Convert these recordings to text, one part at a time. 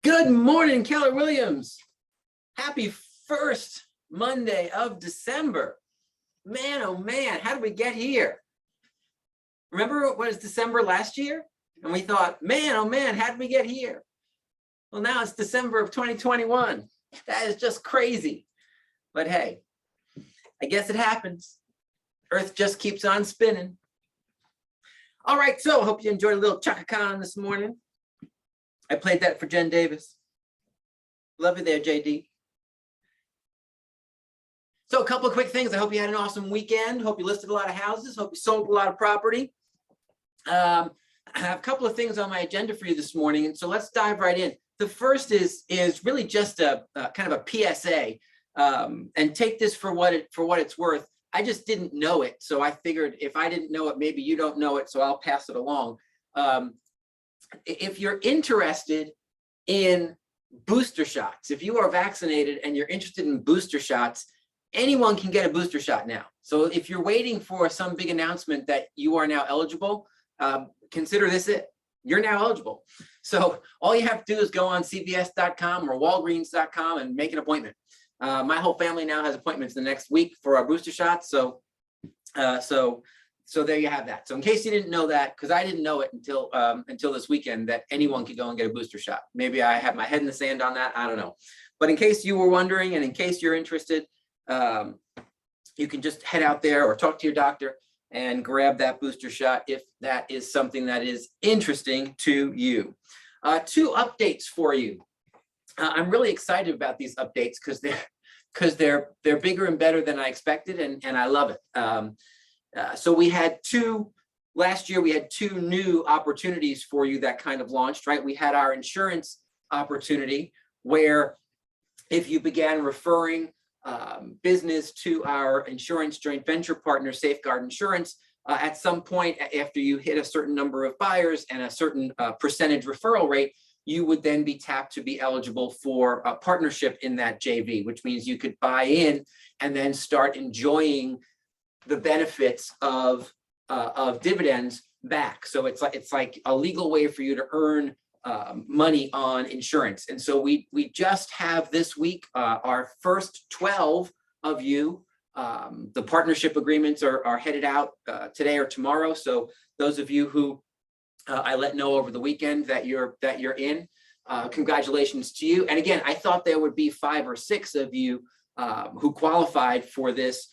Good morning, Keller Williams. Happy first Monday of December. Man, oh man, how did we get here? Remember what was December last year? And we thought, man, oh man, how did we get here? Well, now it's December of 2021. That is just crazy. But hey, I guess it happens. Earth just keeps on spinning. All right, so I hope you enjoyed a little Chaka Khan this morning. I played that for Jen Davis. Love you there, JD. So a couple of quick things. I hope you had an awesome weekend. Hope you listed a lot of houses. Hope you sold a lot of property. I have a couple of things on my agenda for you this morning, and so let's dive right in. The first is really just a kind of a PSA, and take this for what it's worth. I just didn't know it, so I figured if I didn't know it, maybe you don't know it, so I'll pass it along. If you're interested in booster shots, if you are vaccinated and you're interested in booster shots, anyone can get a booster shot now. So if you're waiting for some big announcement that you are now eligible, consider this it. You're now eligible. So all you have to do is go on CVS.com or Walgreens.com and make an appointment. My whole family now has appointments the next week for our booster shots. So there you have that. So in case you didn't know that, because I didn't know it until this weekend, that anyone could go and get a booster shot. Maybe I have my head in the sand on that. I don't know. But in case you were wondering, and in case you're interested, you can just head out there or talk to your doctor and grab that booster shot if that is something that is interesting to you. Two updates for you. I'm really excited about these updates because they're bigger and better than I expected, and I love it. So last year we had two new opportunities for you that kind of launched, right? We had our insurance opportunity where if you began referring business to our insurance joint venture partner, Safeguard Insurance, at some point after you hit a certain number of buyers and a certain percentage referral rate, you would then be tapped to be eligible for a partnership in that JV, which means you could buy in and then start enjoying the benefits of dividends back. So it's like a legal way for you to earn money on insurance. And so we just have this week our first 12 of you. The partnership agreements are headed out today or tomorrow. So those of you who I let know over the weekend that you're in, congratulations to you. And again, I thought there would be 5 or 6 of you who qualified for this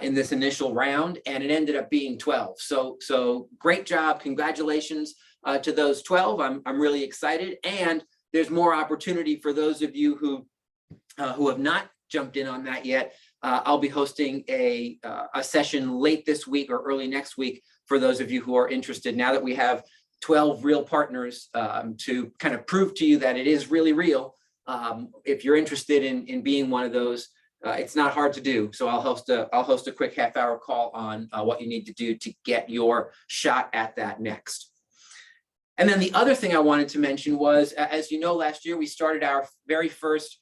in this initial round, and it ended up being 12. So great job. Congratulations to those 12. I'm really excited. And there's more opportunity for those of you who have not jumped in on that yet. I'll be hosting a session late this week or early next week for those of you who are interested. Now that we have 12 real partners to kind of prove to you that it is really real. If you're interested in being one of those, it's not hard to do. So I'll host a quick half-hour call on what you need to do to get your shot at that next. And then the other thing I wanted to mention was, as you know, last year we started our very first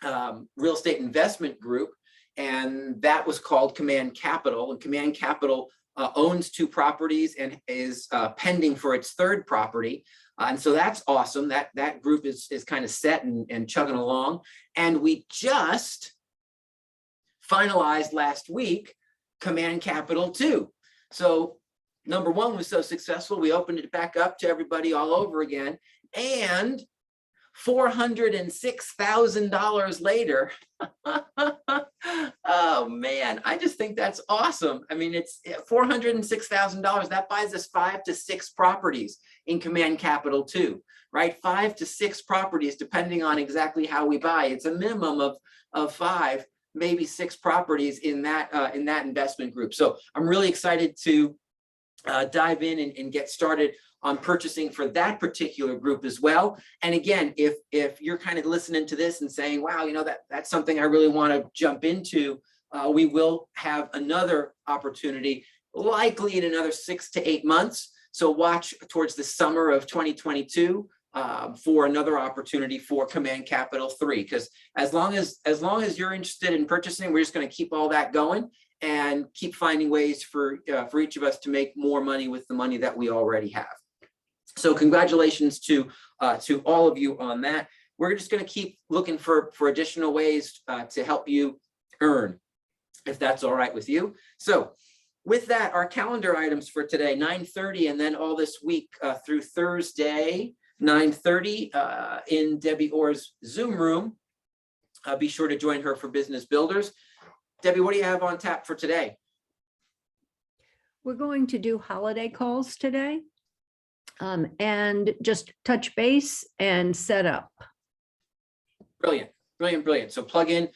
real estate investment group, and that was called Command Capital. And Command Capital owns 2 properties and is pending for its 3rd property. And so that's awesome. That group is kind of set and chugging along. And we just finalized last week Command Capital 2. So number 1 was so successful, we opened it back up to everybody all over again. And $406,000 later, oh man, I just think that's awesome. I mean, it's $406,000. That buys us 5 to 6 properties in Command Capital 2, right? 5 to 6 properties, depending on exactly how we buy. It's a minimum of 5, maybe 6 properties in that investment group. So I'm really excited to dive in and get started on purchasing for that particular group as well. And again, if you're kind of listening to this and saying, wow, you know, that's something I really want to jump into, we will have another opportunity, likely in another 6 to 8 months. So watch towards the summer of 2022 for another opportunity for Command Capital 3, because as long as you're interested in purchasing, we're just going to keep all that going and keep finding ways for each of us to make more money with the money that we already have. So congratulations to all of you on that. we're just going to keep looking for additional ways to help you earn, if that's all right with you. So with that, our calendar items for today, 9:30, and then all this week through Thursday, 9:30 in Debbie Orr's Zoom room. Be sure to join her for Business Builders. Debbie, what do you have on tap for today? We're going to do holiday calls today and just touch base and set up. Brilliant, brilliant, brilliant. So plug in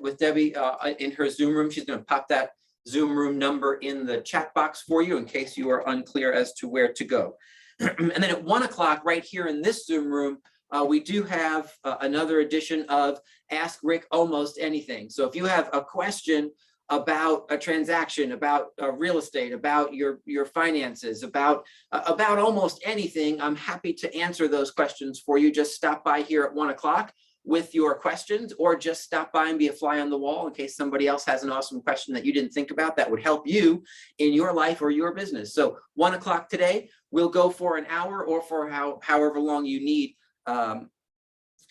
with Debbie in her Zoom room. She's going to pop that Zoom room number in the chat box for you in case you are unclear as to where to go. And then at 1 o'clock right here in this Zoom room, we do have another edition of Ask Rick Almost Anything. So if you have a question about a transaction, about real estate, about your finances, about almost anything, I'm happy to answer those questions for you. Just stop by here at 1 o'clock with your questions, or just stop by and be a fly on the wall in case somebody else has an awesome question that you didn't think about that would help you in your life or your business. So 1 o'clock today, we'll go for an hour or for however long you need,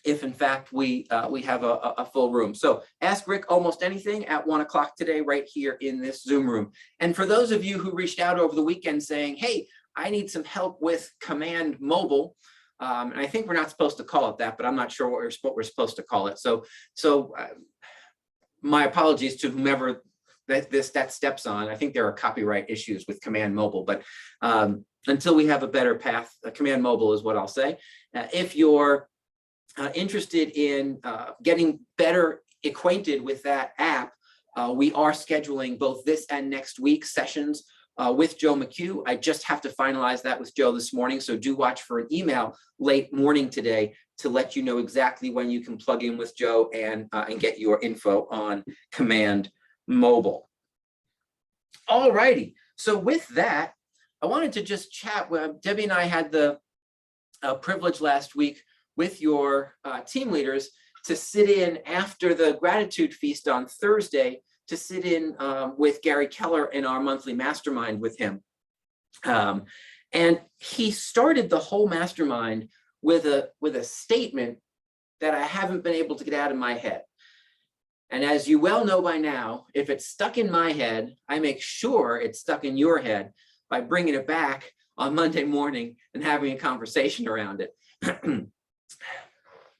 if in fact we have a full room. So Ask Rick Almost Anything at 1 o'clock today, right here in this Zoom room. And for those of you who reached out over the weekend saying, hey, I need some help with Command Mobile, and I think we're not supposed to call it that, but I'm not sure what we're supposed to call it. So my apologies to whomever that steps on. I think there are copyright issues with Command Mobile, but until we have a better path, Command Mobile is what I'll say. If you're interested in getting better acquainted with that app, we are scheduling both this and next week sessions with Joe McHugh. I just have to finalize that with Joe this morning. So do watch for an email late morning today to let you know exactly when you can plug in with Joe and get your info on Command Mobile. All righty. So with that, I wanted to just chat. Debbie and I had the privilege last week with your team leaders to sit in after the gratitude feast on Thursday, to sit in with Gary Keller in our monthly mastermind with him. And he started the whole mastermind with a statement that I haven't been able to get out of my head. And as you well know by now, if it's stuck in my head, I make sure it's stuck in your head by bringing it back on Monday morning and having a conversation around it.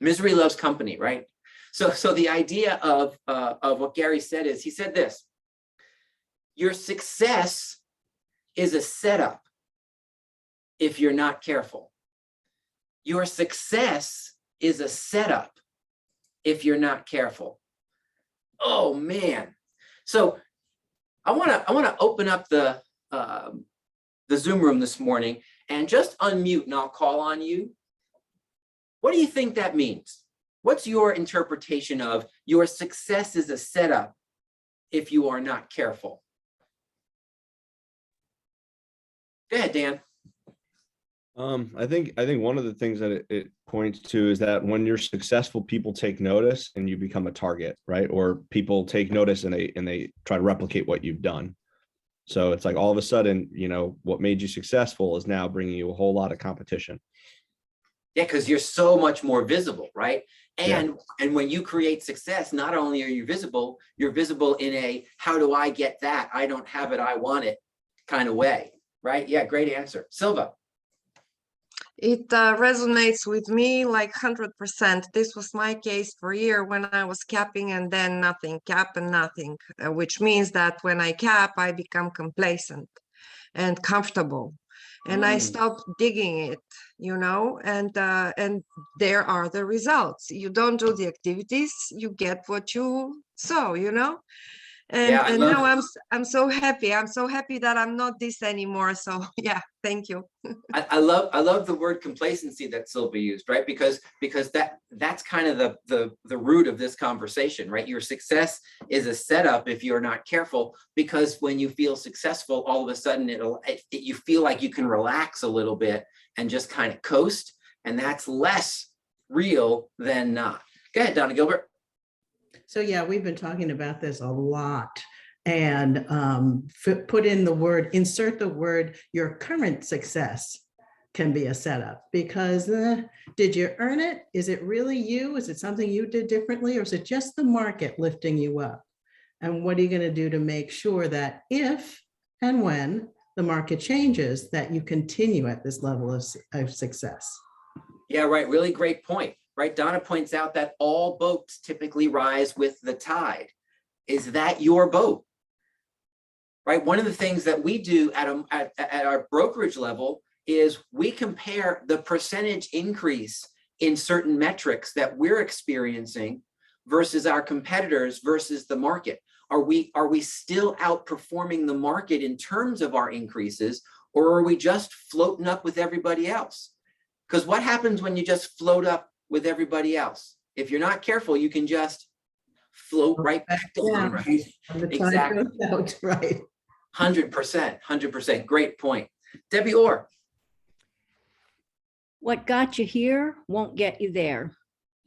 Misery loves company, right? So the idea of what Gary said is, he said this: your success is a setup if you're not careful. Your success is a setup if you're not careful. Oh man. So I want to open up the Zoom room this morning and just unmute, and I'll call on you. What do you think that means? What's your interpretation of your success is a setup if you are not careful? Go ahead, Dan. I think one of the things that it points to is that when you're successful, people take notice and you become a target, right? Or people take notice and they try to replicate what you've done. So it's like all of a sudden, what made you successful is now bringing you a whole lot of competition. Yeah, because you're so much more visible, right? And when you create success, not only are you visible, you're visible in a how do I get that? I don't have it, I want it kind of way, right? Yeah, great answer. Silva. It resonates with me like 100%. This was my case for a year when I was capping and then nothing, cap and nothing, which means that when I cap, I become complacent and comfortable. And I stopped digging it, and there are the results. You don't do the activities, you get what you sow, And now I'm so happy. I'm so happy that I'm not this anymore. So yeah, thank you. I love the word complacency that Silva used, right? Because that's kind of the root of this conversation, right? Your success is a setup if you're not careful, because when you feel successful, all of a sudden you feel like you can relax a little bit and just kind of coast, and that's less real than not. Go ahead, Donna Gilbert. So yeah, we've been talking about this a lot, and insert the word your current success can be a setup because did you earn it? Is it really you? Is it something you did differently, or is it just the market lifting you up? And what are you going to do to make sure that if and when the market changes, that you continue at this level of success? Yeah, right. Really great point, right? Donna points out that all boats typically rise with the tide. Is that your boat? Right? One of the things that we do at our brokerage level is we compare the percentage increase in certain metrics that we're experiencing versus our competitors versus the market. Are we still outperforming the market in terms of our increases, or are we just floating up with everybody else? Because what happens when you just float up with everybody else? If you're not careful, you can just float right back down, right? And the tide Exactly. goes out, right. 100%. Great point. Debbie Orr. What got you here won't get you there.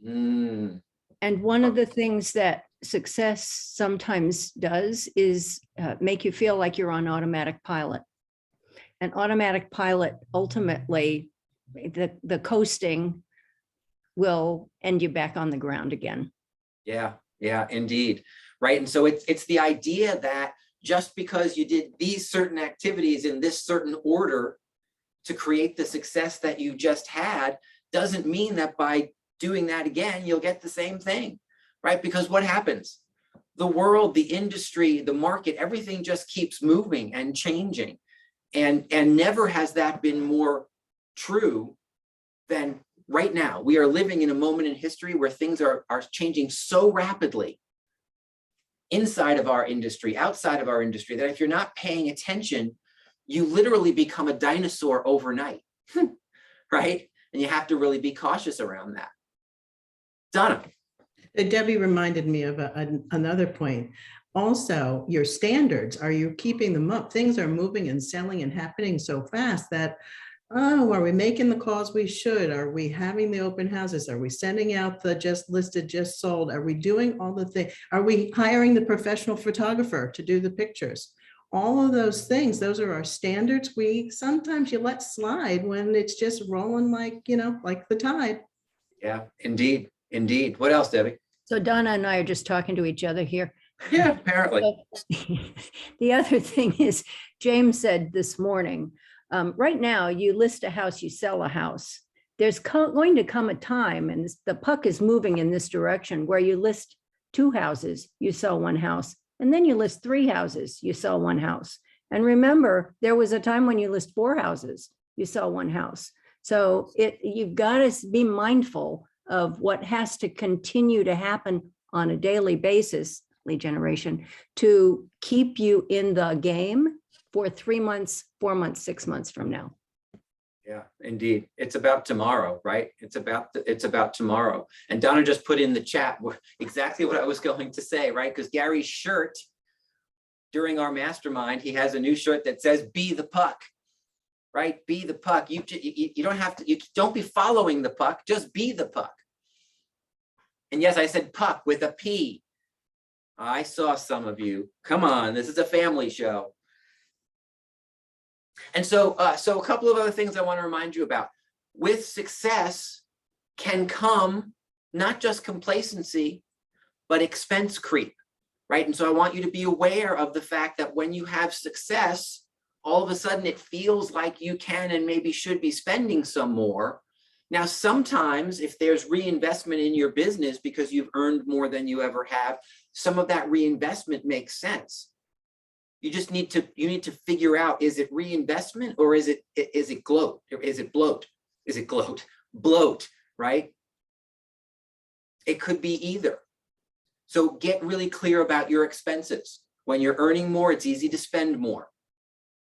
Mm, And one of the things that success sometimes does is make you feel like you're on automatic pilot. And automatic pilot, ultimately, the coasting will end you back on the ground again. yeah, indeed. Right. And so it's the idea that just because you did these certain activities in this certain order to create the success that you just had doesn't mean that by doing that again, you'll get the same thing, right? Because what happens? The world, the industry, the market, everything just keeps moving and changing. And never has that been more true than right now. We are living in a moment in history where things are changing so rapidly inside of our industry, outside of our industry, that if you're not paying attention, you literally become a dinosaur overnight, right? And you have to really be cautious around that. Donna. Debbie reminded me of another point. Also, your standards, are you keeping them up? Things are moving and selling and happening so fast that, oh, are we making the calls we should? Are we having the open houses? Are we sending out the just listed, just sold? Are we doing all the things? Are we hiring the professional photographer to do the pictures? All of those things, those are our standards. Sometimes you let slide when it's just rolling like, like the tide. Yeah, indeed. What else, Debbie? So Donna and I are just talking to each other here. Yeah, apparently. The other thing is, James said this morning, right now you list a house, you sell a house. There's going to come a time, and the puck is moving in this direction, where you list 2 houses, you sell 1 house, and then you list 3 houses, you sell 1 house. And remember, there was a time when you list 4 houses, you sell 1 house. So you've got to be mindful of what has to continue to happen on a daily basis, lead generation, to keep you in the game for 3 months, 4 months, 6 months from now. Yeah, indeed. It's about tomorrow, right? It's about tomorrow. And Donna just put in the chat exactly what I was going to say, right? Because Gary's shirt during our mastermind, he has a new shirt that says, "Be the puck," right? Be the puck. You don't have to, you don't be following the puck, just be the puck. And yes, I said puck with a P. I saw some of you. Come on, this is a family show. And so a couple of other things I want to remind you about. With success can come not just complacency, but expense creep, right? And so I want you to be aware of the fact that when you have success, all of a sudden it feels like you can and maybe should be spending some more. Now, sometimes if there's reinvestment in your business because you've earned more than you ever have, some of that reinvestment makes sense. You just need to figure out, is it reinvestment or is it gloat? Or is it bloat? Is it gloat? Bloat, right? It could be either. So get really clear about your expenses. When you're earning more, it's easy to spend more.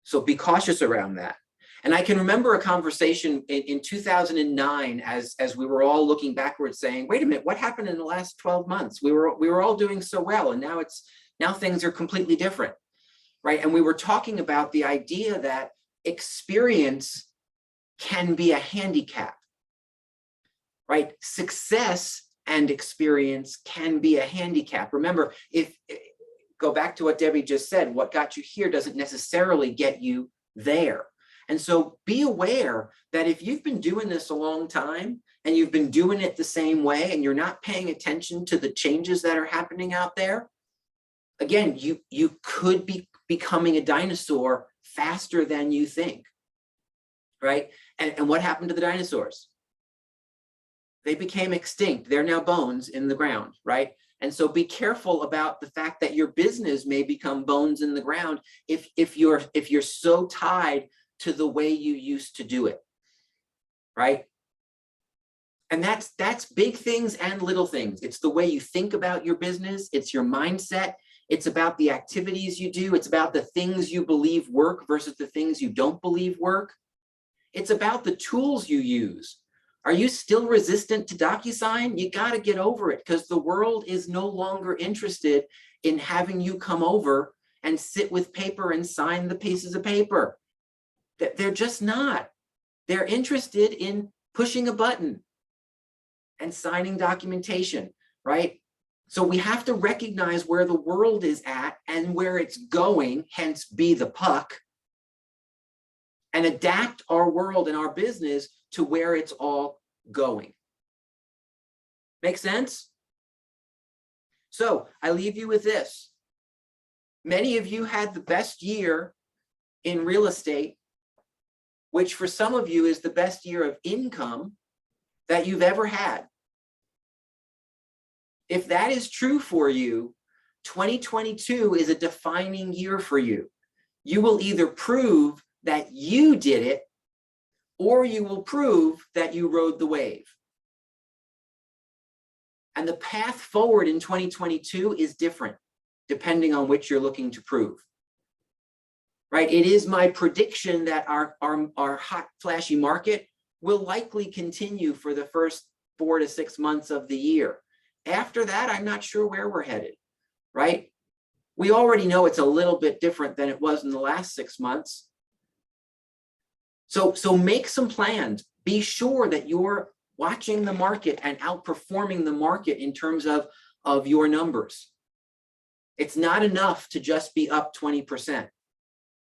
So be cautious around that. And I can remember a conversation in 2009 as we were all looking backwards saying, wait a minute, what happened in the last 12 months? We were all doing so well, and now things are completely different, right? And we were talking about the idea that experience can be a handicap, right? Success and experience can be a handicap. Remember, go back to what Debbie just said, what got you here doesn't necessarily get you there. And so be aware that if you've been doing this a long time and you've been doing it the same way and you're not paying attention to the changes that are happening out there, again, you could be becoming a dinosaur faster than you think, right? And what happened to the dinosaurs? They became extinct. They're now bones in the ground, right? And so be careful about the fact that your business may become bones in the ground if you're so tied to the way you used to do it, right? And that's big things and little things. It's the way you think about your business. It's your mindset. It's about the activities you do. It's about the things you believe work versus the things you don't believe work. It's about the tools you use. Are you still resistant to DocuSign? You got to get over it, because the world is no longer interested in having you come over and sit with paper and sign the pieces of paper. They're just not. They're interested in pushing a button and signing documentation, right? So we have to recognize where the world is at and where it's going, hence be the puck, and adapt our world and our business to where it's all going. Make sense? So I leave you with this. Many of you had the best year in real estate, which for some of you is the best year of income that you've ever had. If that is true for you, 2022 is a defining year for you. You will either prove that you did it, or you will prove that you rode the wave. And the path forward in 2022 is different, depending on which you're looking to prove. Right? It is my prediction that our hot, flashy market will likely continue for the first 4 to 6 months of the year. After that, I'm not sure where we're headed, right? We already know it's a little bit different than it was in the last 6 months. So make some plans. Be sure that you're watching the market and outperforming the market in terms of your numbers. It's not enough to just be up 20%.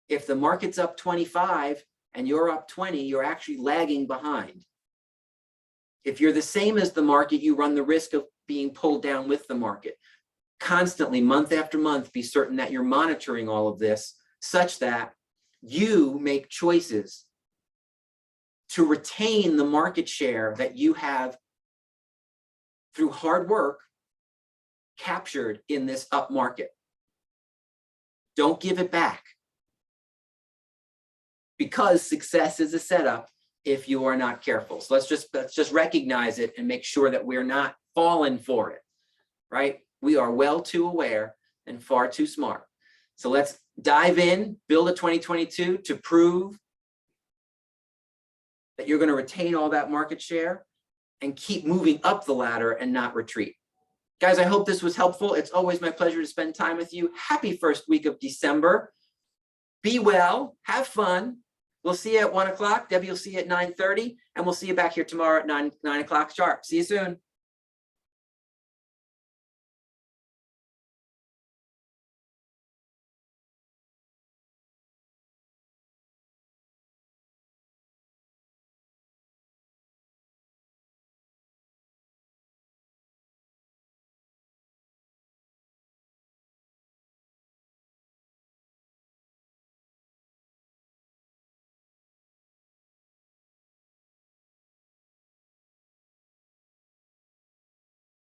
If the market's up 25 and you're up 20, you're actually lagging behind. If you're the same as the market, you run the risk of being pulled down with the market. Constantly, month after month, be certain that you're monitoring all of this such that you make choices to retain the market share that you have through hard work captured in this up market. Don't give it back, because success is a setup if you are not careful. So let's just recognize it and make sure that we're not falling for it, right? We are well too aware and far too smart. So let's dive in, build a 2022 to prove that you're going to retain all that market share and keep moving up the ladder and not retreat. Guys, I hope this was helpful. It's always my pleasure to spend time with you. Happy first week of December. Be well, have fun. We'll see you at 1 o'clock. Debbie will see you at 9:30, and we'll see you back here tomorrow at 9 o'clock sharp. See you soon.